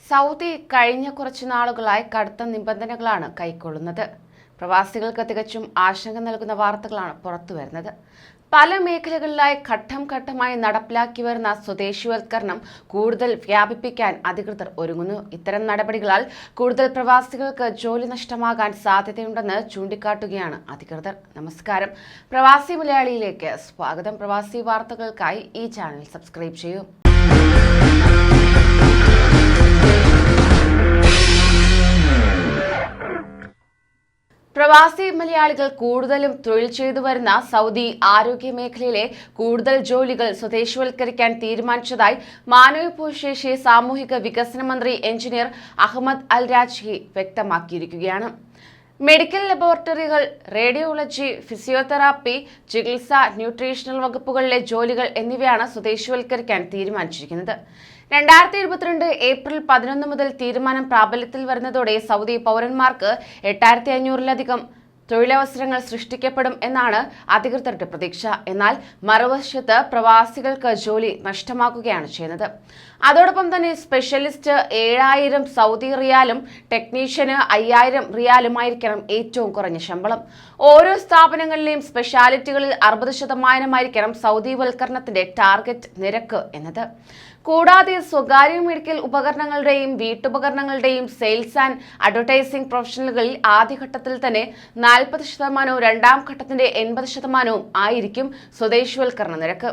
Saudi കഴിഞ്ഞ കുറച്ചു നാളുകളായി കടുത്ത നിബന്ധനകളാണ് കൈക്കൊള്ളുന്നത്. പ്രവാസികൾക്ക് തികച്ചും ആശങ്ക നൽകുന്ന വാർത്തകളാണ് പുറത്തുവരുന്നത്. പല മേഖലകളിലായി ഘട്ടം ഘട്ടമായി നടപ്പിലാക്കി വരുന്ന സ്വദേശിവൽക്കരണം കൂടുതൽ വ്യാപിപ്പിക്കാൻ അധികൃതർ ഒരുങ്ങുന്നു. ഇത്തരം നടപടികളാൽ കൂടുതൽ പ്രവാസികൾക്ക് ജോലി നഷ്ടമാകാൻ സാധ്യതയുണ്ടെന്ന് ചൂണ്ടിക്കാട്ടുകയാണ് അധികൃതർ. നമസ്കാരം, പ്രവാസി മലയാളിയിലേക്ക് സ്വാഗതം. പ്രവാസി വാർത്തകൾക്കായി ഈ ചാനൽ സബ്സ്ക്രൈബ് ചെയ്യൂ. പ്രവാസി മലയാളികൾ കൂടുതലും തൊഴിൽ ചെയ്തു വരുന്ന സൗദി ആരോഗ്യ മേഖലയിലെ കൂടുതൽ ജോലികൾ സ്വദേശിവൽക്കരിക്കാൻ തീരുമാനിച്ചതായി മാനവവിഭവശേഷി സാമൂഹിക വികസന മന്ത്രി എഞ്ചിനീയർ അഹമ്മദ് അൽ രാജ്ഹി വ്യക്തമാക്കിയിരിക്കുകയാണ്. മെഡിക്കൽ ലബോറട്ടറികൾ, റേഡിയോളജി, ഫിസിയോതെറാപ്പി, ചികിത്സ, ന്യൂട്രീഷണൽ വകുപ്പുകളിലെ ജോലികൾ എന്നിവയാണ് സ്വദേശിവൽക്കരിക്കാൻ തീരുമാനിച്ചിരിക്കുന്നത്. 2022 ഏപ്രിൽ 11 മുതൽ തീരുമാനം പ്രാബല്യത്തിൽ വരുന്നതോടെ സൗദി പൗരന്മാർക്ക് 8500-ലധികം തൊഴിലവസരങ്ങൾ സൃഷ്ടിക്കപ്പെടും എന്നാണ് അധികൃതരുടെ പ്രതീക്ഷ. എന്നാൽ മറുവശത്ത് പ്രവാസികൾക്ക് ജോലി നഷ്ടമാക്കുകയാണ് ചെയ്യുന്നത്. അതോടൊപ്പം തന്നെ സ്പെഷ്യലിസ്റ്റ് 7000 സൗദി റിയാലും ടെക്നീഷ്യന് 5000 റിയാലുമായിരിക്കണം ഏറ്റവും കുറഞ്ഞ ശമ്പളം. ഓരോ സ്ഥാപനങ്ങളിലെയും സ്പെഷ്യാലിറ്റികളിൽ 60% സൗദിവൽക്കരണത്തിന്റെ ടാർഗറ്റ് നിരക്ക് എന്നത്. കൂടാതെ സ്വകാര്യ മെഡിക്കൽ ഉപകരണങ്ങളുടെയും വീട്ടുപകരണങ്ങളുടെയും സെയിൽസ് ആൻഡ് അഡ്വർടൈസിംഗ് പ്രൊഫഷണലുകളിൽ ആദ്യഘട്ടത്തിൽ തന്നെ 40%, രണ്ടാം ഘട്ടത്തിന്റെ 80% ആയിരിക്കും സ്വദേശിവൽക്കരണ നിരക്ക്.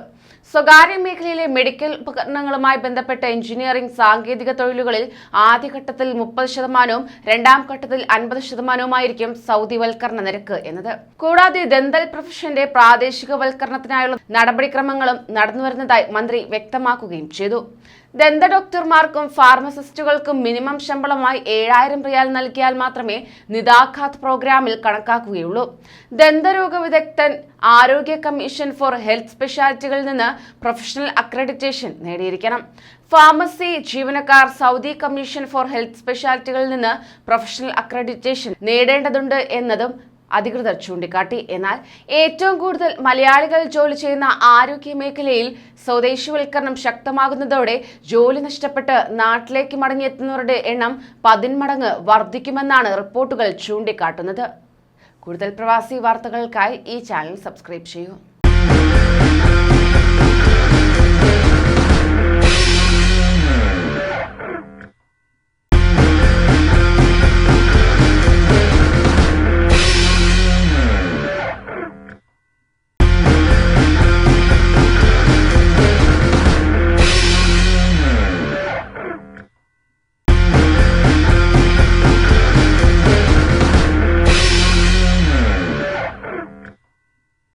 സ്വകാര്യ മേഖലയിലെ മെഡിക്കൽ ഉപകരണങ്ങളുമായി ബന്ധപ്പെട്ട എഞ്ചിനീയറിംഗ്, സാങ്കേതിക തൊഴിലുകളിൽ ആദ്യഘട്ടത്തിൽ 30%, രണ്ടാം ഘട്ടത്തിൽ 50% സൗദിവൽക്കരണ നിരക്ക് എന്നത്. കൂടാതെ ദന്തൽ പ്രൊഫഷന്റെ പ്രാദേശികവൽക്കരണത്തിനായുള്ള നടപടിക്രമങ്ങളും നടന്നുവരുന്നതായി മന്ത്രി വ്യക്തമാക്കുകയും ചെയ്തു. ദന്ത ഡോക്ടർമാർക്കും ഫാർമസിസ്റ്റുകൾക്കും മിനിമം ശമ്പളമായി 7000 റിയാൽ നൽകിയാൽ മാത്രമേ നിദാഖാത്ത് പ്രോഗ്രാമിൽ കണക്കാക്കുകയുള്ളൂ. ദന്തരോഗ വിദഗ്ധൻ ആരോഗ്യ കമ്മീഷൻ ഫോർ ഹെൽത്ത് സ്പെഷ്യാലിറ്റികളിൽ നിന്ന് പ്രൊഫഷണൽ അക്രഡിറ്റേഷൻ നേടിയിരിക്കണം. ഫാർമസി ജീവനക്കാർ സൗദി കമ്മീഷൻ ഫോർ ഹെൽത്ത് സ്പെഷ്യാലിറ്റികളിൽ നിന്ന് പ്രൊഫഷണൽ അക്രഡിറ്റേഷൻ നേടേണ്ടതുണ്ട് എന്നതും അധികൃതർ ചൂണ്ടിക്കാട്ടി. എന്നാൽ ഏറ്റവും കൂടുതൽ മലയാളികൾ ജോലി ചെയ്യുന്ന ആരോഗ്യ മേഖലയിൽ സ്വദേശിവൽക്കരണം ശക്തമാകുന്നതോടെ ജോലി നഷ്ടപ്പെട്ട് നാട്ടിലേക്ക് മടങ്ങിയെത്തുന്നവരുടെ എണ്ണം 10 മടങ്ങ് വർദ്ധിക്കുമെന്നാണ് റിപ്പോർട്ടുകൾ ചൂണ്ടിക്കാട്ടുന്നത്. കൂടുതൽ പ്രവാസി വാർത്തകൾക്കായി ഈ ചാനൽ സബ്സ്ക്രൈബ് ചെയ്യൂ.